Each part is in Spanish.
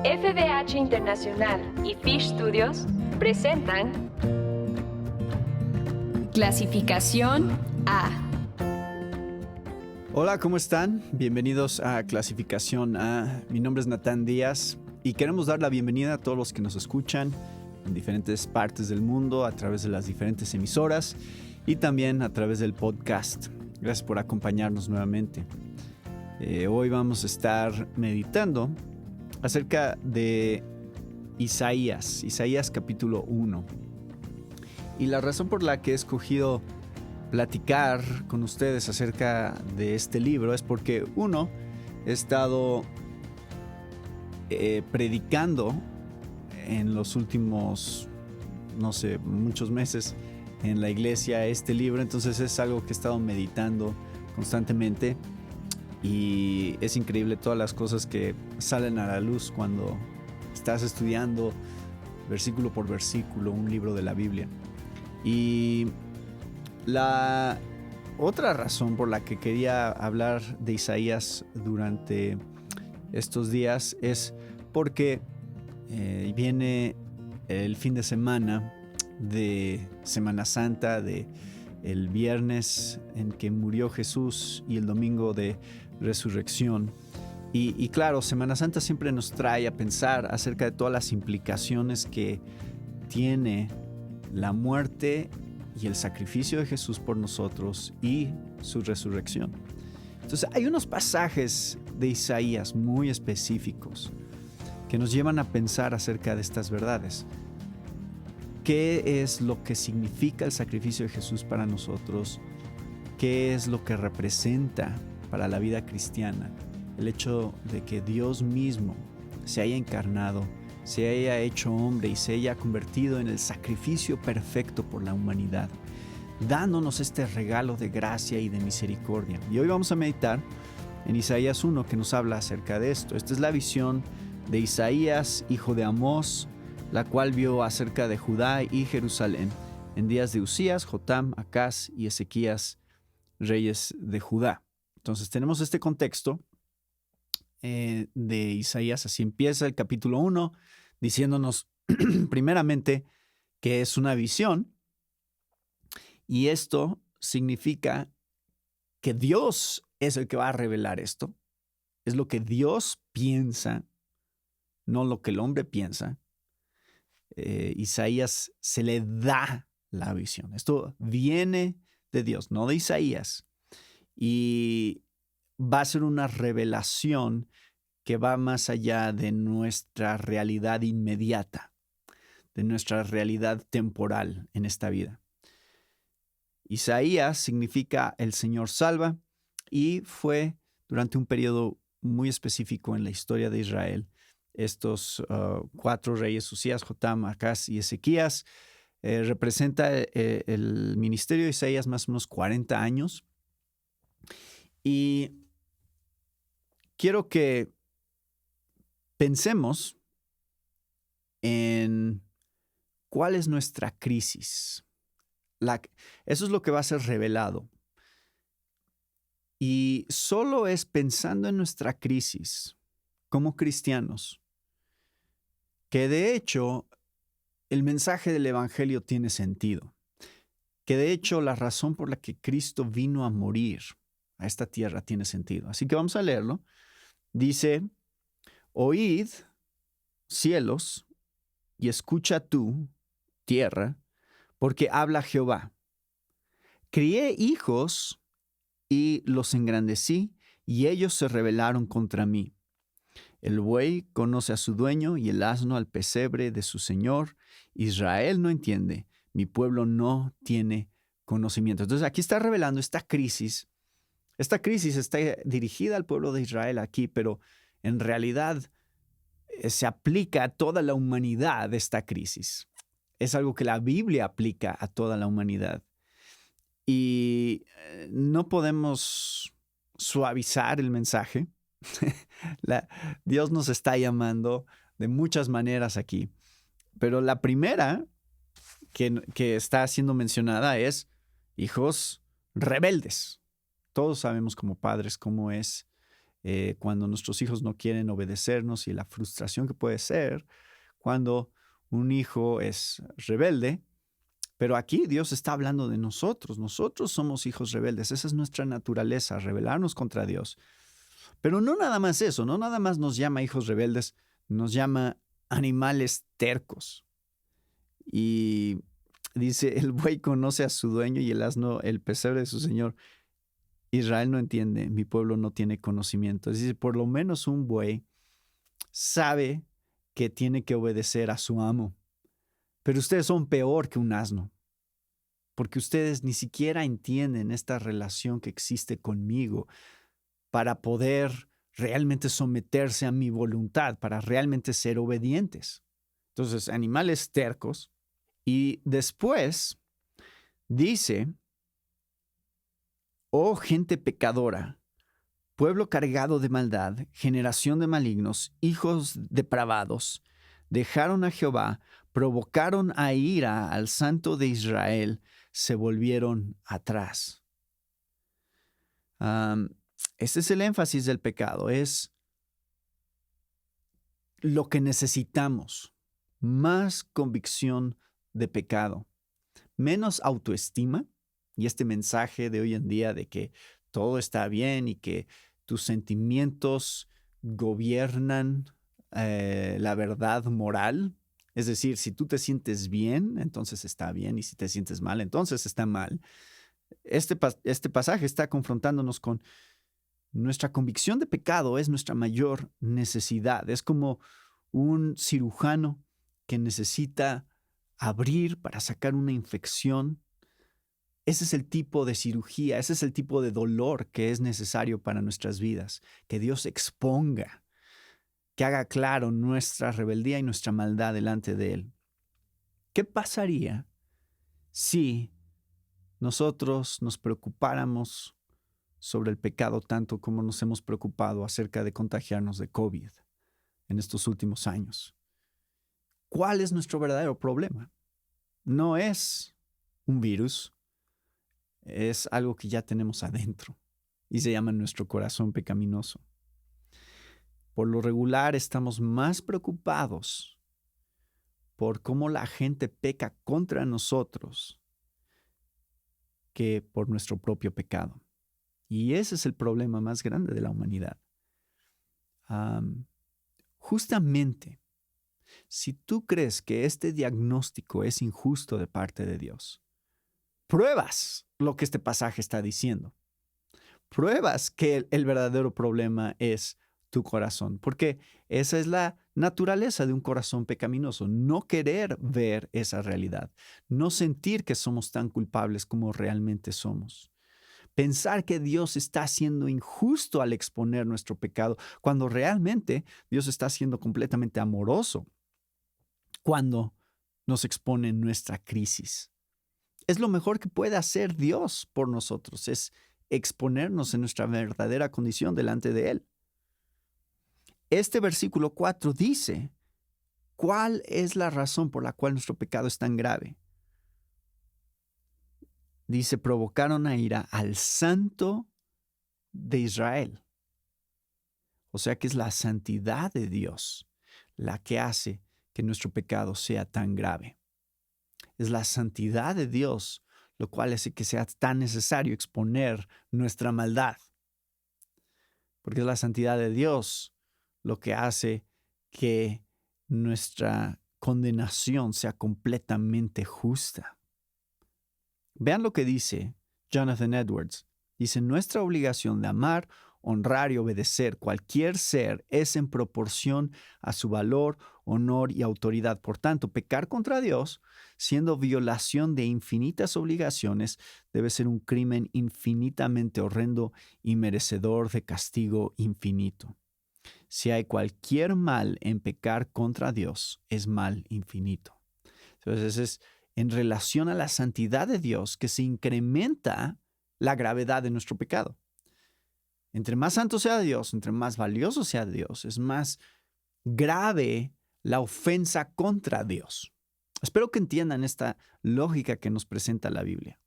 FDH Internacional y Fish Studios presentan Clasificación A. Hola, ¿cómo están? Bienvenidos a Clasificación A. Mi nombre es Natán Díaz y queremos dar la bienvenida a todos los que nos escuchan en diferentes partes del mundo a través de las diferentes emisoras y también a través del podcast. Gracias por acompañarnos nuevamente. Hoy vamos a estar meditando acerca de Isaías capítulo 1. Y la razón por la que he escogido platicar con ustedes acerca de este libro es porque, uno, he estado predicando en los últimos, muchos meses en la iglesia este libro, entonces es algo que he estado meditando constantemente. Y es increíble todas las cosas que salen a la luz cuando estás estudiando versículo por versículo un libro de la Biblia. Y la otra razón por la que quería hablar de Isaías durante estos días es porque viene el fin de semana de Semana Santa, de el viernes en que murió Jesús y el domingo de resurrección. Y claro, Semana Santa siempre nos trae a pensar acerca de todas las implicaciones que tiene la muerte y el sacrificio de Jesús por nosotros y su resurrección. Entonces hay unos pasajes de Isaías muy específicos que nos llevan a pensar acerca de estas verdades. ¿Qué es lo que significa el sacrificio de Jesús para nosotros? ¿Qué es lo que representa para la vida cristiana? El hecho de que Dios mismo se haya encarnado, se haya hecho hombre y se haya convertido en el sacrificio perfecto por la humanidad, dándonos este regalo de gracia y de misericordia. Y hoy vamos a meditar en Isaías 1, que nos habla acerca de esto. Esta es la visión de Isaías, hijo de Amós, la cual vio acerca de Judá y Jerusalén en días de Usías, Jotam, Acaz y Ezequías, reyes de Judá. Entonces tenemos este contexto de Isaías. Así empieza el capítulo 1, diciéndonos primeramente que es una visión, y esto significa que Dios es el que va a revelar esto. Es lo que Dios piensa, no lo que el hombre piensa. Isaías se le da la visión. Esto viene de Dios, no de Isaías. Y va a ser una revelación que va más allá de nuestra realidad inmediata, de nuestra realidad temporal en esta vida. Isaías significa el Señor salva y fue durante un periodo muy específico en la historia de Israel. Estos 4 reyes, Usías, Jotam, Acaz y Ezequías, representa el ministerio de Isaías más o menos 40 años. Y quiero que pensemos en cuál es nuestra crisis. Eso es lo que va a ser revelado. Y solo es pensando en nuestra crisis como cristianos que de hecho el mensaje del Evangelio tiene sentido. Que de hecho la razón por la que Cristo vino a morir a esta tierra tiene sentido. Así que vamos a leerlo. Dice: oíd, cielos, y escucha tú, tierra, porque habla Jehová. Crié hijos y los engrandecí, y ellos se rebelaron contra mí. El buey conoce a su dueño y el asno al pesebre de su señor. Israel no entiende, mi pueblo no tiene conocimiento. Entonces aquí está revelando esta crisis. Esta crisis está dirigida al pueblo de Israel aquí, pero en realidad se aplica a toda la humanidad esta crisis. Es algo que la Biblia aplica a toda la humanidad. Y no podemos suavizar el mensaje. Dios nos está llamando de muchas maneras aquí. Pero la primera que está siendo mencionada es hijos rebeldes. Todos sabemos como padres cómo es cuando nuestros hijos no quieren obedecernos y la frustración que puede ser cuando un hijo es rebelde. Pero aquí Dios está hablando de nosotros. Nosotros somos hijos rebeldes. Esa es nuestra naturaleza, rebelarnos contra Dios. Pero no nada más eso, no nada más nos llama hijos rebeldes, nos llama animales tercos. Y dice, el buey conoce a su dueño y el asno el pesebre de su señor. Israel no entiende, mi pueblo no tiene conocimiento. Es decir, por lo menos un buey sabe que tiene que obedecer a su amo. Pero ustedes son peor que un asno, porque ustedes ni siquiera entienden esta relación que existe conmigo para poder realmente someterse a mi voluntad, para realmente ser obedientes. Entonces, animales tercos. Y después dice, oh gente pecadora, pueblo cargado de maldad, generación de malignos, hijos depravados, dejaron a Jehová, provocaron a ira al Santo de Israel, se volvieron atrás. Este es el énfasis del pecado, es lo que necesitamos, más convicción de pecado, menos autoestima, y este mensaje de hoy en día de que todo está bien y que tus sentimientos gobiernan la verdad moral. Es decir, si tú te sientes bien, entonces está bien, y si te sientes mal, entonces está mal. Este pasaje está confrontándonos con nuestra convicción de pecado. Es nuestra mayor necesidad. Es como un cirujano que necesita abrir para sacar una infección. Ese es el tipo de cirugía, ese es el tipo de dolor que es necesario para nuestras vidas. Que Dios exponga, que haga claro nuestra rebeldía y nuestra maldad delante de Él. ¿Qué pasaría si nosotros nos preocupáramos sobre el pecado tanto como nos hemos preocupado acerca de contagiarnos de COVID en estos últimos años? ¿Cuál es nuestro verdadero problema? No es un virus, es algo que ya tenemos adentro y se llama nuestro corazón pecaminoso. Por lo regular estamos más preocupados por cómo la gente peca contra nosotros que por nuestro propio pecado. Y ese es el problema más grande de la humanidad. Justamente, si tú crees que este diagnóstico es injusto de parte de Dios, pruebas lo que este pasaje está diciendo. Pruebas que el verdadero problema es tu corazón, porque esa es la naturaleza de un corazón pecaminoso, no querer ver esa realidad, no sentir que somos tan culpables como realmente somos. Pensar que Dios está siendo injusto al exponer nuestro pecado, cuando realmente Dios está siendo completamente amoroso cuando nos expone nuestra crisis. Es lo mejor que puede hacer Dios por nosotros, es exponernos en nuestra verdadera condición delante de Él. Este versículo 4 dice, ¿cuál es la razón por la cual nuestro pecado es tan grave? Dice, provocaron a ira al Santo de Israel. O sea que es la santidad de Dios la que hace que nuestro pecado sea tan grave. Es la santidad de Dios lo cual hace que sea tan necesario exponer nuestra maldad. Porque es la santidad de Dios lo que hace que nuestra condenación sea completamente justa. Vean lo que dice Jonathan Edwards. Dice, nuestra obligación de amar, honrar y obedecer cualquier ser es en proporción a su valor, honor y autoridad. Por tanto, pecar contra Dios, siendo violación de infinitas obligaciones, debe ser un crimen infinitamente horrendo y merecedor de castigo infinito. Si hay cualquier mal en pecar contra Dios, es mal infinito. Entonces es en relación a la santidad de Dios que se incrementa la gravedad de nuestro pecado. Entre más santo sea Dios, entre más valioso sea Dios, es más grave la ofensa contra Dios. Espero que entiendan esta lógica que nos presenta la Biblia.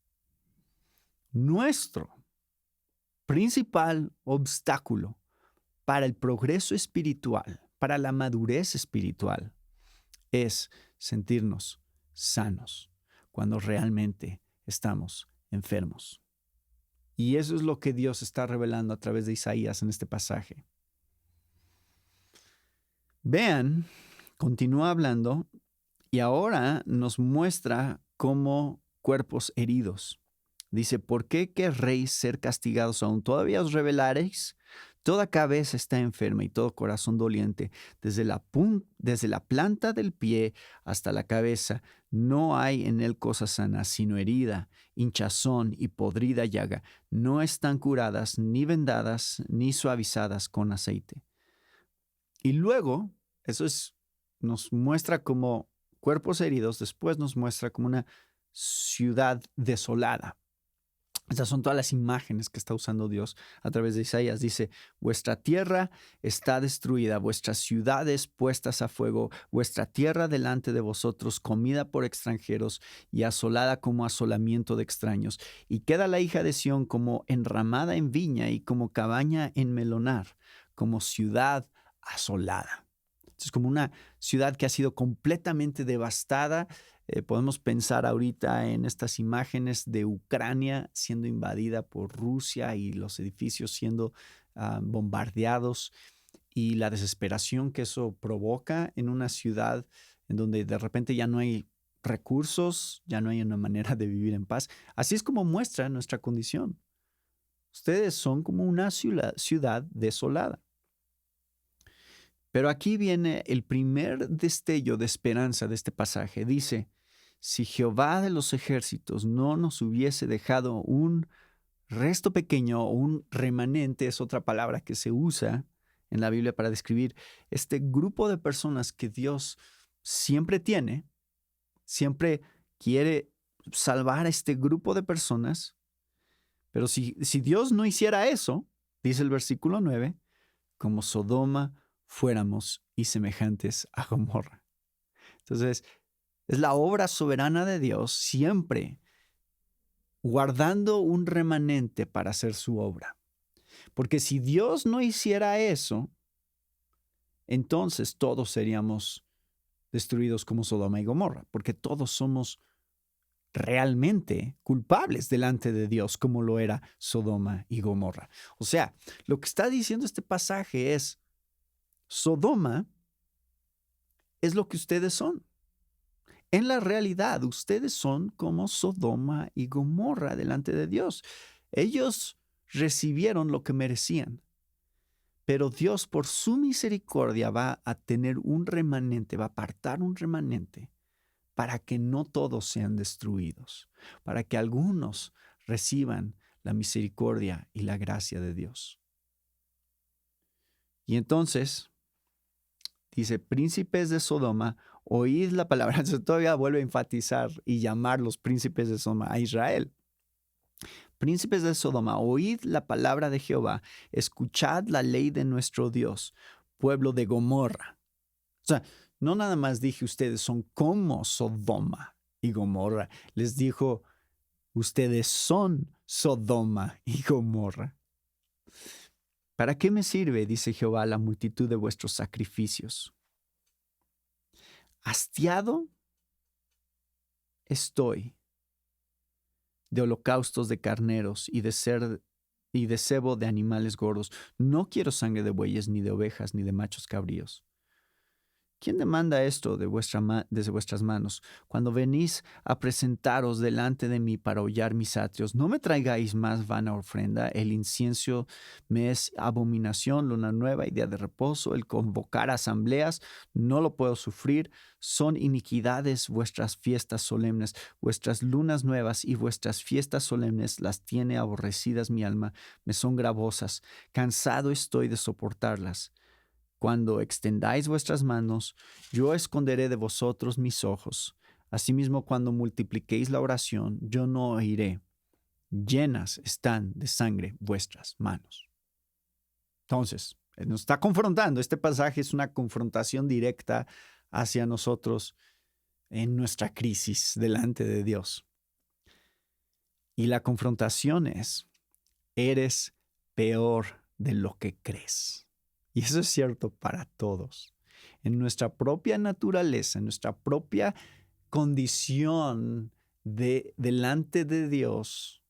Nuestro principal obstáculo para el progreso espiritual, para la madurez espiritual, es sentirnos sanos cuando realmente estamos enfermos. Y eso es lo que Dios está revelando a través de Isaías en este pasaje. Vean, continúa hablando y ahora nos muestra como cuerpos heridos. Dice, ¿por qué querréis ser castigados aún? ¿Todavía os rebelaréis? Toda cabeza está enferma y todo corazón doliente, desde la planta del pie hasta la cabeza. No hay en él cosa sana, sino herida, hinchazón y podrida llaga. No están curadas, ni vendadas, ni suavizadas con aceite. Y luego, nos muestra como cuerpos heridos, después nos muestra como una ciudad desolada. Estas son todas las imágenes que está usando Dios a través de Isaías. Dice, vuestra tierra está destruida, vuestras ciudades puestas a fuego, vuestra tierra delante de vosotros, comida por extranjeros y asolada como asolamiento de extraños. Y queda la hija de Sión como enramada en viña y como cabaña en melonar, como ciudad asolada. Es como una ciudad que ha sido completamente devastada. Podemos pensar ahorita en estas imágenes de Ucrania siendo invadida por Rusia y los edificios siendo bombardeados y la desesperación que eso provoca en una ciudad en donde de repente ya no hay recursos, ya no hay una manera de vivir en paz. Así es como muestra nuestra condición. Ustedes son como una ciudad desolada. Pero aquí viene el primer destello de esperanza de este pasaje. Dice, si Jehová de los ejércitos no nos hubiese dejado un resto pequeño o un remanente, es otra palabra que se usa en la Biblia para describir este grupo de personas que Dios siempre tiene, siempre quiere salvar a este grupo de personas. Pero si Dios no hiciera eso, dice el versículo 9, como Sodoma fuéramos y semejantes a Gomorra. Entonces, es la obra soberana de Dios siempre guardando un remanente para hacer su obra. Porque si Dios no hiciera eso, entonces todos seríamos destruidos como Sodoma y Gomorra, porque todos somos realmente culpables delante de Dios como lo era Sodoma y Gomorra. O sea, lo que está diciendo este pasaje es, Sodoma es lo que ustedes son. En la realidad, ustedes son como Sodoma y Gomorra delante de Dios. Ellos recibieron lo que merecían, pero Dios por su misericordia va a tener un remanente, va a apartar un remanente para que no todos sean destruidos, para que algunos reciban la misericordia y la gracia de Dios. Y entonces, dice, príncipes de Sodoma, oíd la palabra. Entonces todavía vuelve a enfatizar y llamar los príncipes de Sodoma a Israel. Príncipes de Sodoma, oíd la palabra de Jehová, escuchad la ley de nuestro Dios, pueblo de Gomorra. O sea, no nada más dije ustedes son como Sodoma y Gomorra. Les dijo, ustedes son Sodoma y Gomorra. ¿Para qué me sirve, dice Jehová, la multitud de vuestros sacrificios? Hastiado estoy de holocaustos de carneros y de cebo de animales gordos. No quiero sangre de bueyes, ni de ovejas, ni de machos cabríos. ¿Quién demanda esto desde vuestras manos? Cuando venís a presentaros delante de mí para hollar mis atrios, no me traigáis más vana ofrenda. El incienso me es abominación, luna nueva y día de reposo. El convocar asambleas no lo puedo sufrir. Son iniquidades vuestras fiestas solemnes, vuestras lunas nuevas y vuestras fiestas solemnes las tiene aborrecidas mi alma, me son gravosas. Cansado estoy de soportarlas. Cuando extendáis vuestras manos, yo esconderé de vosotros mis ojos. Asimismo, cuando multipliquéis la oración, yo no oiré. Llenas están de sangre vuestras manos. Entonces, nos está confrontando. Este pasaje es una confrontación directa hacia nosotros en nuestra crisis delante de Dios. Y la confrontación es, eres peor de lo que crees. Y eso es cierto para todos. En nuestra propia naturaleza, en nuestra propia condición delante de Dios,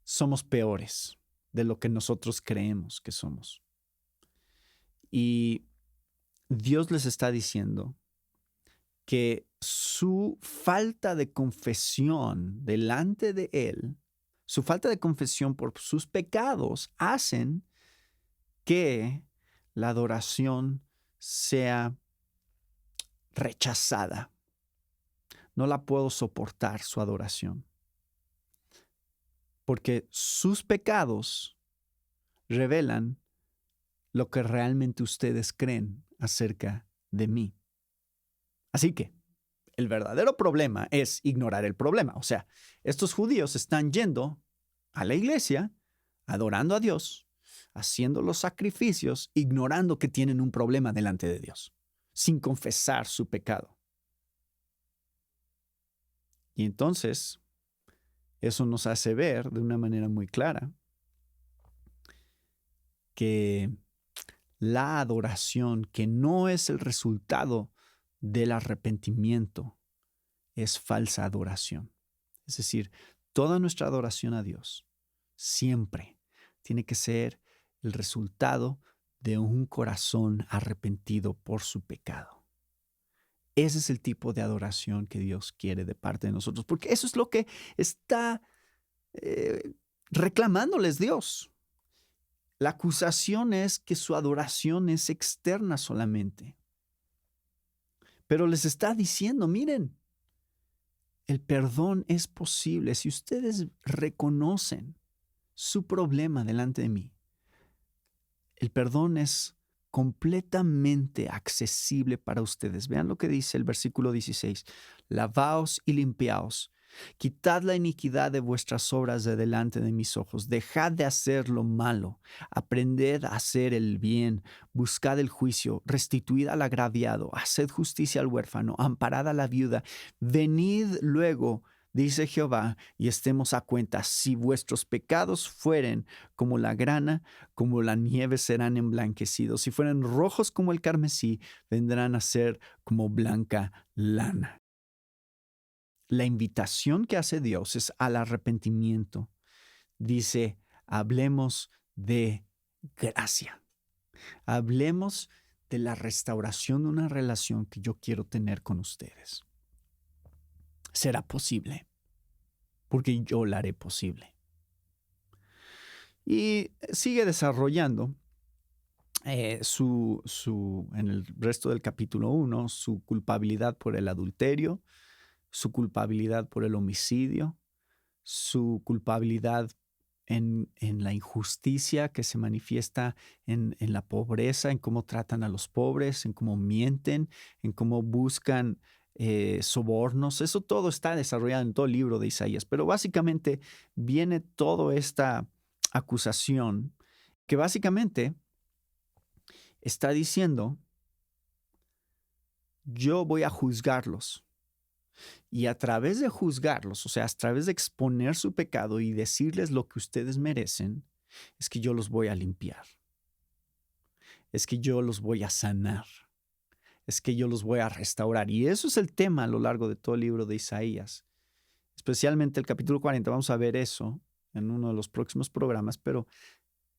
somos peores de lo que nosotros creemos que somos. Y Dios les está diciendo que su falta de confesión delante de Él, su falta de confesión por sus pecados, hacen que la adoración sea rechazada. No la puedo soportar, su adoración. Porque sus pecados revelan lo que realmente ustedes creen acerca de mí. Así que el verdadero problema es ignorar el problema. O sea, estos judíos están yendo a la iglesia, adorando a Dios, haciendo los sacrificios, ignorando que tienen un problema delante de Dios, sin confesar su pecado. Y entonces, eso nos hace ver de una manera muy clara que la adoración, que no es el resultado del arrepentimiento, es falsa adoración. Es decir, toda nuestra adoración a Dios siempre tiene que ser el resultado de un corazón arrepentido por su pecado. Ese es el tipo de adoración que Dios quiere de parte de nosotros, porque eso es lo que está reclamándoles Dios. La acusación es que su adoración es externa solamente. Pero les está diciendo, miren, el perdón es posible si ustedes reconocen su problema delante de mí. El perdón es completamente accesible para ustedes. Vean lo que dice el versículo 16. Lavaos y limpiaos. Quitad la iniquidad de vuestras obras de delante de mis ojos. Dejad de hacer lo malo. Aprended a hacer el bien. Buscad el juicio. Restituid al agraviado. Haced justicia al huérfano. Amparad a la viuda. Venid luego, dice Jehová, y estemos a cuenta. Si vuestros pecados fueren como la grana, como la nieve serán emblanquecidos. Si fueren rojos como el carmesí, vendrán a ser como blanca lana. La invitación que hace Dios es al arrepentimiento. Dice, hablemos de gracia. Hablemos de la restauración de una relación que yo quiero tener con ustedes. Será posible, porque yo la haré posible. Y sigue desarrollando en el resto del capítulo 1 su culpabilidad por el adulterio, su culpabilidad por el homicidio, su culpabilidad en la injusticia que se manifiesta en la pobreza, en cómo tratan a los pobres, en cómo mienten, en cómo buscan sobornos. Eso todo está desarrollado en todo el libro de Isaías, pero básicamente viene toda esta acusación que básicamente está diciendo, yo voy a juzgarlos. Y a través de juzgarlos, o sea, a través de exponer su pecado y decirles lo que ustedes merecen, es que yo los voy a limpiar. Es que yo los voy a sanar. Es que yo los voy a restaurar. Y eso es el tema a lo largo de todo el libro de Isaías. Especialmente el capítulo 40. Vamos a ver eso en uno de los próximos programas, pero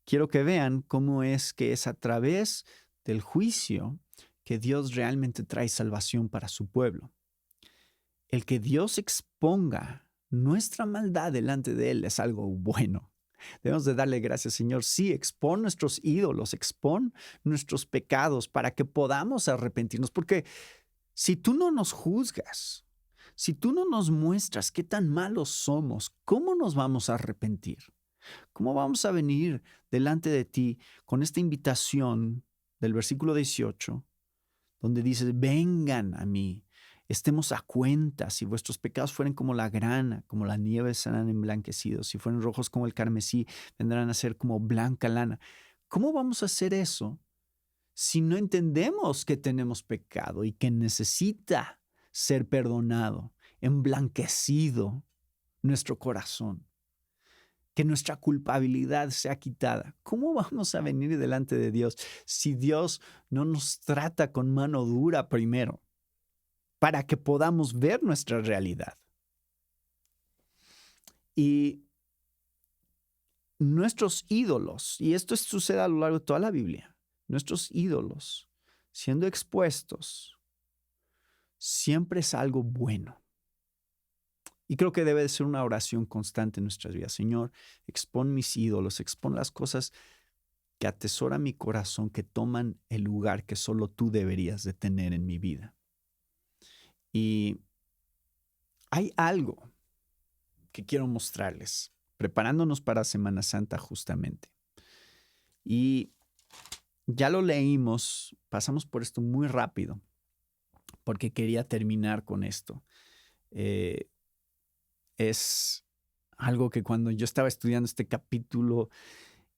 quiero que vean cómo es que es a través del juicio que Dios realmente trae salvación para su pueblo. El que Dios exponga nuestra maldad delante de Él es algo bueno. Debemos de darle gracias, Señor. Sí, expón nuestros ídolos, expón nuestros pecados para que podamos arrepentirnos. Porque si tú no nos juzgas, si tú no nos muestras qué tan malos somos, ¿cómo nos vamos a arrepentir? ¿Cómo vamos a venir delante de ti con esta invitación del versículo 18, donde dice, vengan a mí? Estemos a cuenta, si vuestros pecados fueren como la grana, como la nieve serán emblanquecidos, si fueren rojos como el carmesí, vendrán a ser como blanca lana. ¿Cómo vamos a hacer eso si no entendemos que tenemos pecado y que necesita ser perdonado, emblanquecido nuestro corazón? que nuestra culpabilidad sea quitada. ¿Cómo vamos a venir delante de Dios si Dios no nos trata con mano dura primero para que podamos ver nuestra realidad? Y nuestros ídolos, y esto sucede a lo largo de toda la Biblia, nuestros ídolos siendo expuestos siempre es algo bueno. Y creo que debe de ser una oración constante en nuestras vidas. Señor, expón mis ídolos, expón las cosas que atesora mi corazón, que toman el lugar que solo tú deberías de tener en mi vida. Y hay algo que quiero mostrarles, preparándonos para Semana Santa justamente. Y ya lo leímos, pasamos por esto muy rápido, porque quería terminar con esto. Es algo que cuando yo estaba estudiando este capítulo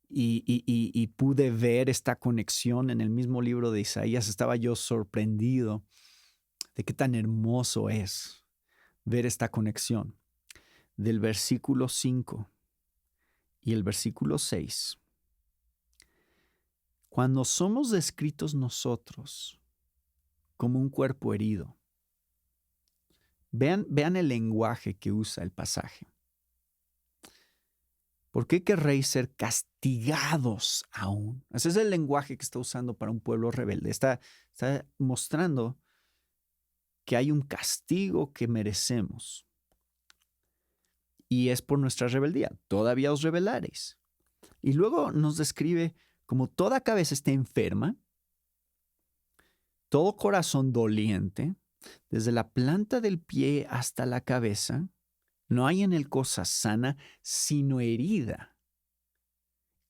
y pude ver esta conexión en el mismo libro de Isaías, estaba yo sorprendido de qué tan hermoso es ver esta conexión del versículo 5 y el versículo 6. Cuando somos descritos nosotros como un cuerpo herido, vean el lenguaje que usa el pasaje. ¿Por qué querréis ser castigados aún? Ese es el lenguaje que está usando para un pueblo rebelde. Está mostrando que hay un castigo que merecemos. Y es por nuestra rebeldía. Todavía os rebelaréis. Y luego nos describe como toda cabeza está enferma, todo corazón doliente, desde la planta del pie hasta la cabeza. No hay en él cosa sana, sino herida,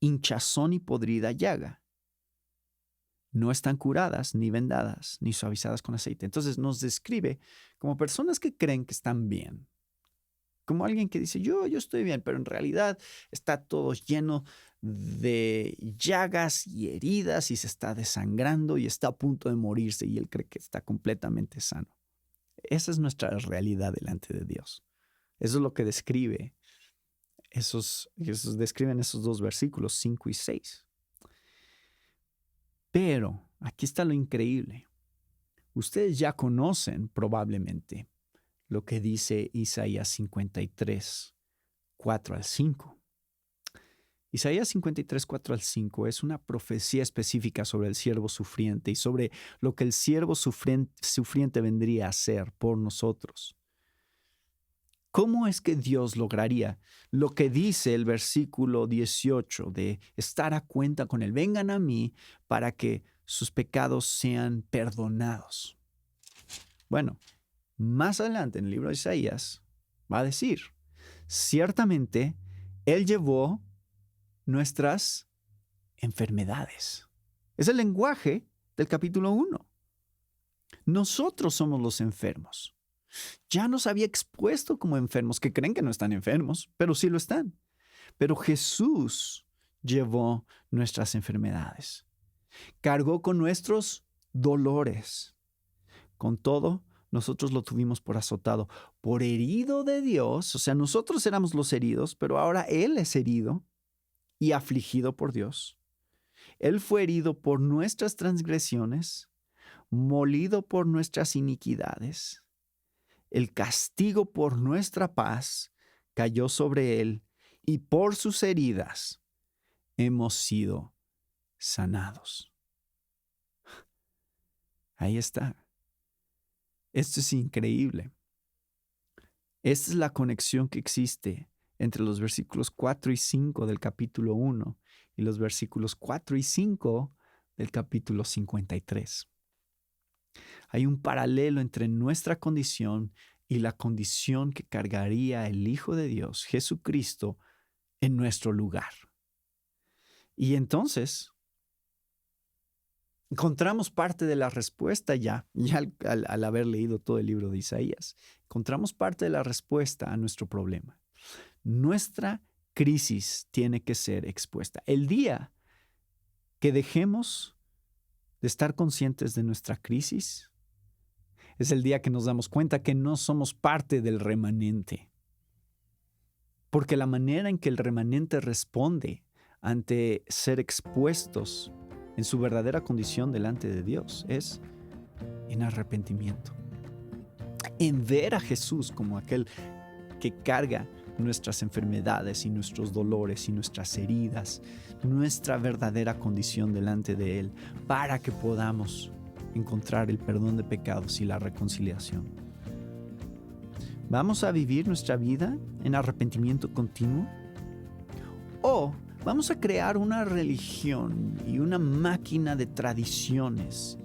hinchazón y podrida llaga. No están curadas, ni vendadas, ni suavizadas con aceite. Entonces nos describe como personas que creen que están bien. Como alguien que dice, yo estoy bien, pero en realidad está todo lleno de llagas y heridas y se está desangrando y está a punto de morirse y él cree que está completamente sano. Esa es nuestra realidad delante de Dios. Eso es lo que describen esos dos versículos, 5 y 6. Pero aquí está lo increíble. Ustedes ya conocen probablemente lo que dice Isaías 53, 4 al 5. Isaías 53, 4 al 5 es una profecía específica sobre el siervo sufriente y sobre lo que el siervo sufriente vendría a hacer por nosotros. ¿Cómo es que Dios lograría lo que dice el versículo 18 de estar a cuenta con Él? Vengan a mí para que sus pecados sean perdonados. Bueno, más adelante en el libro de Isaías va a decir, ciertamente Él llevó nuestras enfermedades. Es el lenguaje del capítulo 1. Nosotros somos los enfermos. Ya nos había expuesto como enfermos, que creen que no están enfermos, pero sí lo están. Pero Jesús llevó nuestras enfermedades. Cargó con nuestros dolores. Con todo, nosotros lo tuvimos por azotado, por herido de Dios. O sea, nosotros éramos los heridos, pero ahora Él es herido y afligido por Dios. Él fue herido por nuestras transgresiones, molido por nuestras iniquidades. El castigo por nuestra paz cayó sobre Él y por sus heridas hemos sido sanados. Ahí está. Esto es increíble. Esta es la conexión que existe entre los versículos 4 y 5 del capítulo 1 y los versículos 4 y 5 del capítulo 53. Hay un paralelo entre nuestra condición y la condición que cargaría el Hijo de Dios, Jesucristo, en nuestro lugar. Y entonces encontramos parte de la respuesta ya al haber leído todo el libro de Isaías. Encontramos parte de la respuesta a nuestro problema. Nuestra crisis tiene que ser expuesta. El día que dejemos de estar conscientes de nuestra crisis es el día que nos damos cuenta que no somos parte del remanente. Porque la manera en que el remanente responde ante ser expuestos en su verdadera condición delante de Dios es en arrepentimiento. En ver a Jesús como aquel que carga nuestras enfermedades y nuestros dolores y nuestras heridas, nuestra verdadera condición delante de Él, para que podamos encontrar el perdón de pecados y la reconciliación. ¿Vamos a vivir nuestra vida en arrepentimiento continuo? ¿O vamos a crear una religión y una máquina de tradiciones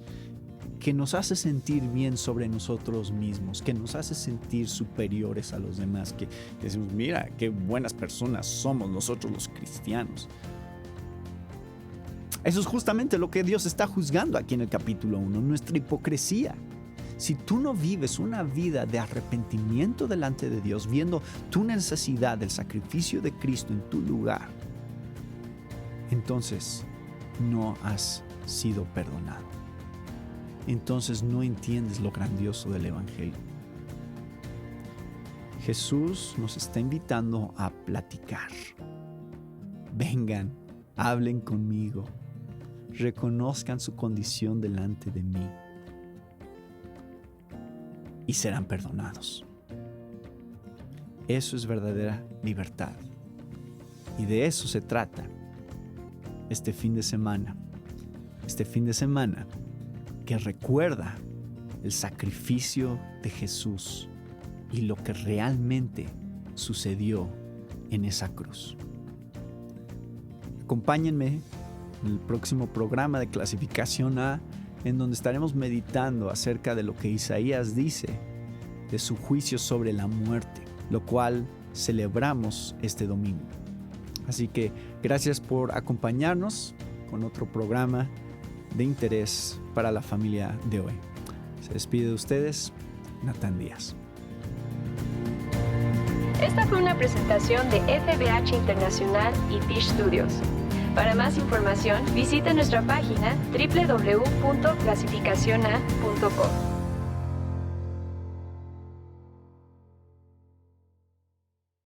que nos hace sentir bien sobre nosotros mismos, que nos hace sentir superiores a los demás, que decimos, mira, qué buenas personas somos nosotros los cristianos? Eso es justamente lo que Dios está juzgando aquí en el capítulo 1, nuestra hipocresía. Si tú no vives una vida de arrepentimiento delante de Dios, viendo tu necesidad del sacrificio de Cristo en tu lugar, entonces no has sido perdonado. Entonces no entiendes lo grandioso del Evangelio. Jesús nos está invitando a platicar. Vengan, hablen conmigo, reconozcan su condición delante de mí y serán perdonados. Eso es verdadera libertad. Y de eso se trata este fin de semana. Este fin de semana que recuerda el sacrificio de Jesús y lo que realmente sucedió en esa cruz. Acompáñenme en el próximo programa de Clasificación A, en donde estaremos meditando acerca de lo que Isaías dice de su juicio sobre la muerte, lo cual celebramos este domingo. Así que gracias por acompañarnos con otro programa de interés para la familia de hoy. Se despide de ustedes, Natán Díaz. Esta fue una presentación de FBH Internacional y Fish Studios. Para más información, visite nuestra página www.clasificaciona.com.